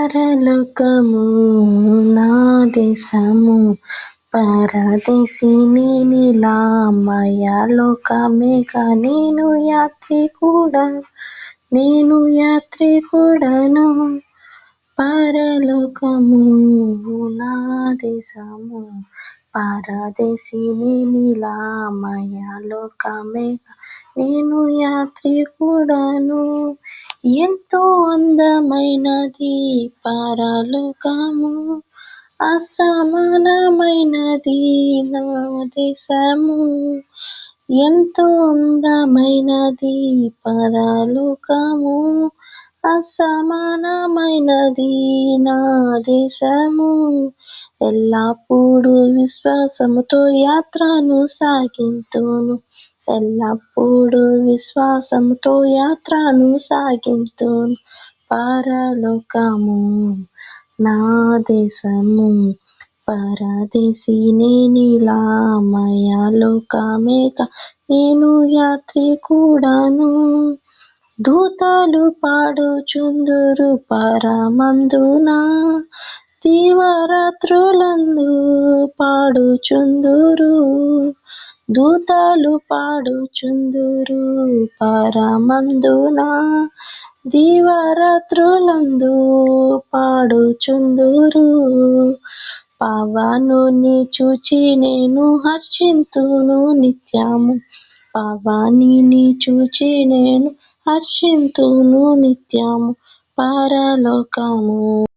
పరలోకము నా దేశము పరదేశిని లోకమేగా నేను యాత్రికుడను పరలోకము నా దేశము పరదేశిని లోకమేగా నేను యాత్రికుడను. ఎంతో అందమైనది పరలోకము, అసమానమైనది నా దేశము. ఎంతో అందమైనది పరలోకము, అసమానమైనది నా దేశము. ఎల్లప్పుడూ విశ్వాసముతో యాత్రను సాగింతును, ఎల్లప్పుడూ విశ్వాసముతో యాత్రను సాగింతును. పరలోకము నా దేశము పరదేశిని లోకమేగా నేను యాత్రికుడను. దూతలు పాడుచుందురు పరమందున, దివారాత్రులందు పాడుచుందురు. దూతలు పాడుచుందురు పరమందున, దివారాత్రులందు పాడుచుందురు. పవనుని చూచి నేను హర్షింతును నిత్యము, పవనిని చూచి నేను హర్షింతును నిత్యము. పరలోకము